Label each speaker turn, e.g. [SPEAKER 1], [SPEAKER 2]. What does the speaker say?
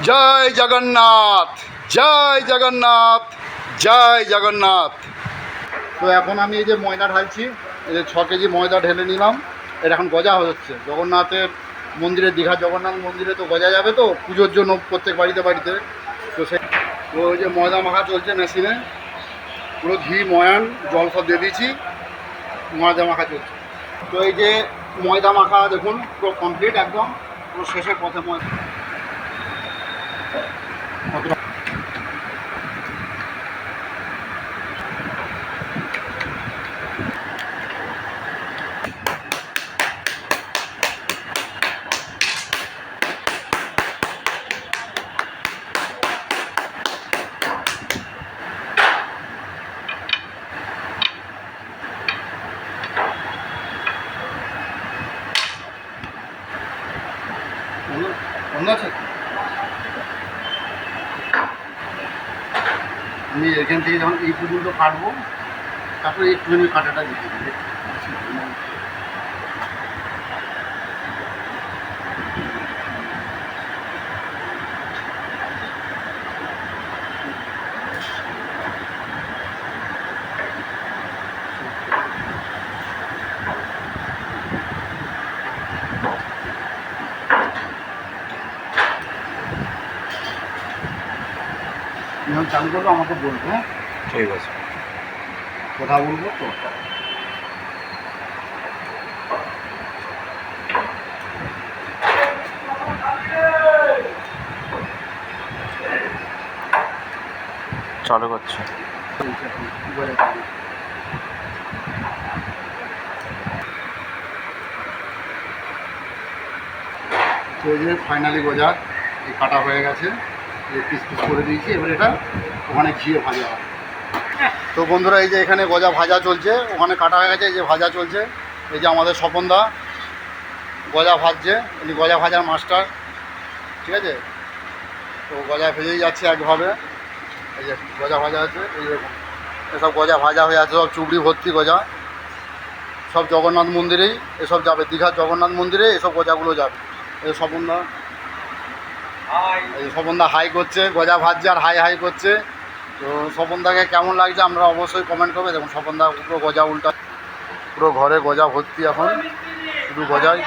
[SPEAKER 1] জয় জগন্নাথ, জয় জগন্নাথ, জয় জগন্নাথ। তো এখন আমি এই যে ময়দা ঢালছি, এই যে 6 কেজি ময়দা ঢেলে নিলাম। এটা এখন গজা হচ্ছে জগন্নাথের মন্দিরে, দীঘা জগন্নাথ মন্দিরে তো গজা যাবে তো পুজোর জন্য প্রত্যেক বাড়িতে বাড়িতে। তো ওই যে ময়দা মাখা চলছে মেশিনে, পুরো ঘি ময়ান জল সব দিয়ে দিয়েছি, ময়দা মাখা চলছে। তো এই যে ময়দা মাখা দেখুন পুরো কমপ্লিট, একদম পুরো শেষের পথে ময়দা। অন্য আছে, আমি এখান থেকে যখন এই পর্যন্ত কাটবো, তারপরে একটুখানি কাটাটা দিতে দিই। যখন চালু করবো আমাকে বলবো, হ্যাঁ?
[SPEAKER 2] ঠিক আছে,
[SPEAKER 1] কথা বলবো তো।
[SPEAKER 2] চালু করছে।
[SPEAKER 1] তো এই যে ফাইনালি গজা এই কাটা হয়ে গেছে, এই পিস পিস করে দিয়েছি। এবার এটা ওখানে ঘিয়ে ভাজা হবে। তো বন্ধুরা, এই যে এখানে গজা ভাজা চলছে, ওখানে কাটা হয়ে গেছে, এই যে ভাজা চলছে। এই যে আমাদের স্বপনদা গজা ভাজছে, উনি গজা ভাজার মাস্টার, ঠিক আছে। তো গজা ভেজেই যাচ্ছে একভাবে। এই যে গজা ভাজা আছে, এইরকম এসব গজা ভাজা হয়ে আছে, সব চুবড়ি ভর্তি গজা, সব জগন্নাথ মন্দিরেই এসব যাবে, দীঘার জগন্নাথ মন্দিরে এসব গজাগুলো যাবে। এই স্বপনদা, এই স্বপনদা হাই করছে, গজা ভাজছে আর হাই হাই করছে। তো স্বপনদাকে কেমন লাগছে আমরা অবশ্যই কমেন্ট করবে। দেখুন স্বপনদা পুরো গজা উল্টা, পুরো ঘরে গজা ভর্তি, এখন শুধু গজাই।